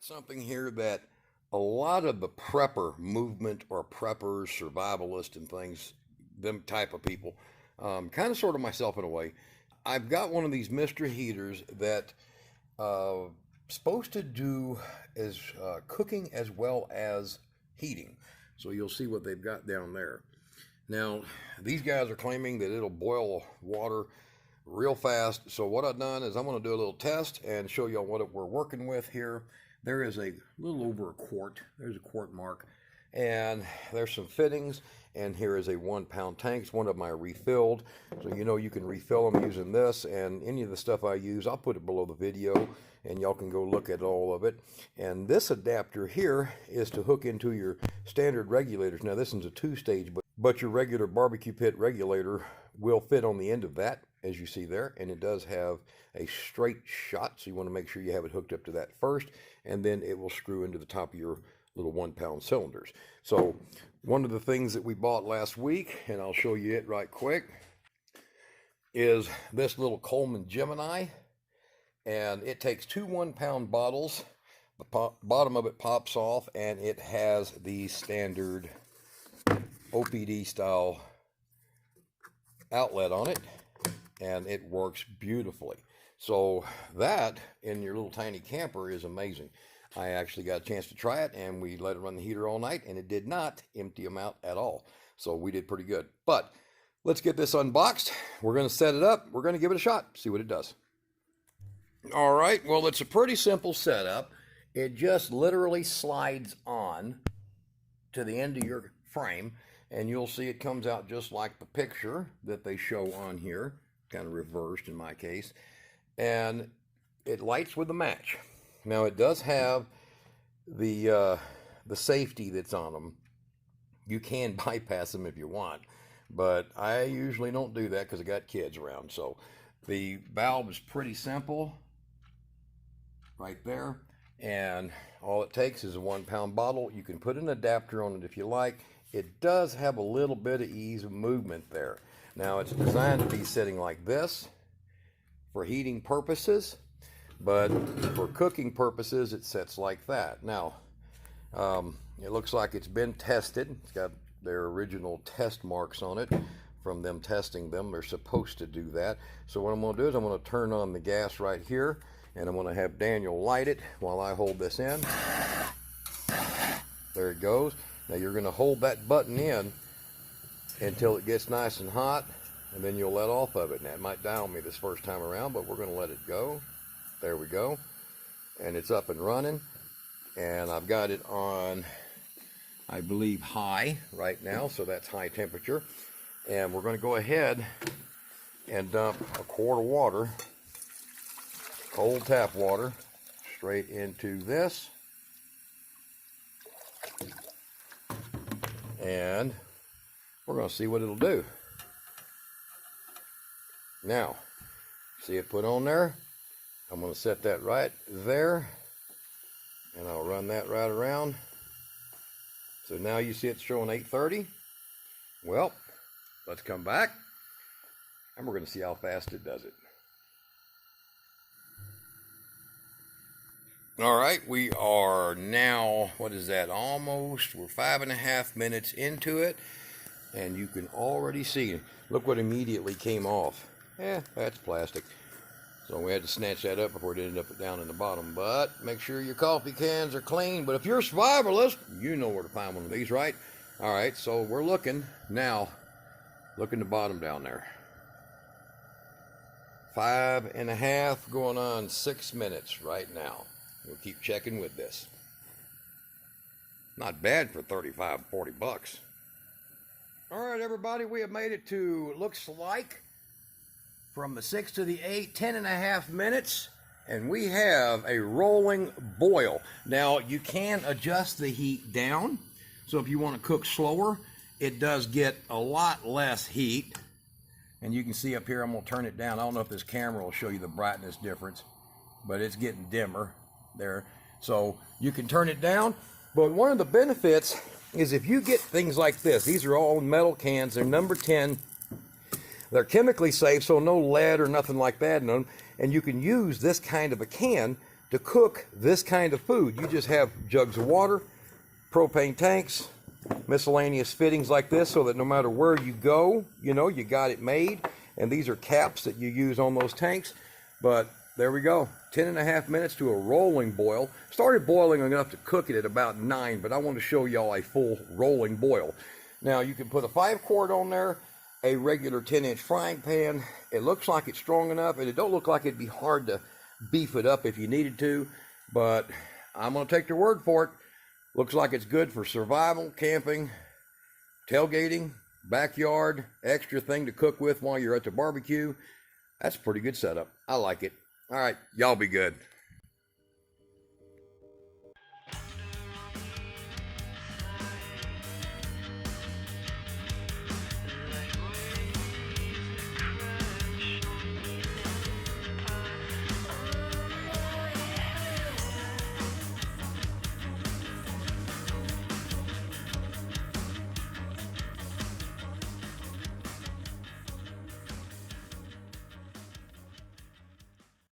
got something here that a lot of the prepper movement or preppers, survivalists and things, them type of people, kind of sort of myself in a way. I've got one of these Mr. Heaters that supposed to do as cooking as well as heating. So you'll see what they've got down there. Now, these guys are claiming that it'll boil water real fast. So what I've done is I'm going to do a little test and show you what we're working with here. There is a little over a quart. There's a quart mark. And there's some fittings. And here is a 1 pound tank. One of them I refilled. So you know you can refill them using this. And any of the stuff I use, I'll put it below the video. And y'all can go look at all of it. And this adapter here is to hook into your standard regulators. Now this is a 2-stage, but your regular barbecue pit regulator will fit on the end of that, as you see there. And it does have a straight shot, so you want to make sure you have it hooked up to that first, and then it will screw into the top of your little 1 pound cylinders. So one of the things that we bought last week, and I'll show you it right quick, is this little Coleman Gemini. And it takes 2 1 pound bottles. The bottom of it pops off, and it has the standard OPD style outlet on it, and it works beautifully. So that in your little tiny camper is amazing. I actually got a chance to try it, and we let it run the heater all night, and it did not empty them out at all. So we did pretty good. But let's get this unboxed. We're going to set it up. We're going to give it a shot, see what it does. All right, well, it's a pretty simple setup. It just literally slides on to the end of your frame, and you'll see it comes out just like the picture that they show on here, kind of reversed in my case, and it lights with the match. Now it does have the safety that's on them. You can bypass them if you want, but I usually don't do that because I got kids around. So the valve is pretty simple right there, and all it takes is a 1 pound bottle. You can put an adapter on it if you like. It does have a little bit of ease of movement there. Now it's designed to be sitting like this for heating purposes, but for cooking purposes it sits like that. Now it looks like it's been tested. It's got their original test marks on it from them testing them. They're supposed to do that. So what I'm going to do is I'm going to turn on the gas right here, and I'm going to have Daniel light it while I hold this in. There it goes. Now you're going to hold that button in until it gets nice and hot, and then you'll let off of it. Now it might die on me this first time around, but we're going to let it go. There we go. And it's up and running. And I've got it on, I believe, high right now, so that's high temperature. And we're going to go ahead and dump a quart of water, cold tap water, straight into this. And we're going to see what it'll do. Now, see it put on there? I'm going to set that right there, and I'll run that right around. So now you see it's showing 8:30. Well, let's come back, and we're going to see how fast it does it. All right, we are now, what is that, almost, we're 5.5 minutes into it, and you can already see, look what immediately came off. That's plastic. So we had to snatch that up before it ended up down in the bottom. But make sure your coffee cans are clean. But if you're a survivalist, you know where to find one of these, right? All right, so we're looking now. Look in the bottom down there. 5.5 going on 6 minutes right now. We'll keep checking with this. Not bad for 35, 40 bucks. All right, everybody, we have made it to, looks like, from the 6 to the 8, 10.5 minutes, and we have a rolling boil. Now, you can adjust the heat down, so if you want to cook slower, it does get a lot less heat. And you can see up here, I'm going to turn it down. I don't know if this camera will show you the brightness difference, but it's getting dimmer there. So you can turn it down, but one of the benefits is if you get things like this, these are all metal cans, they're number 10. They're chemically safe, so no lead or nothing like that in them. And you can use this kind of a can to cook this kind of food. You just have jugs of water, propane tanks, miscellaneous fittings like this, so that no matter where you go, you know, you got it made. And these are caps that you use on those tanks. But there we go, 10.5 minutes to a rolling boil. Started boiling enough to cook it at about 9, but I want to show y'all a full rolling boil. Now you can put a 5-quart on there, a regular 10-inch frying pan. It looks like it's strong enough, and it don't look like it'd be hard to beef it up if you needed to, but I'm going to take your word for it. Looks like it's good for survival, camping, tailgating, backyard, extra thing to cook with while you're at the barbecue. That's a pretty good setup. I like it. All right, y'all be good.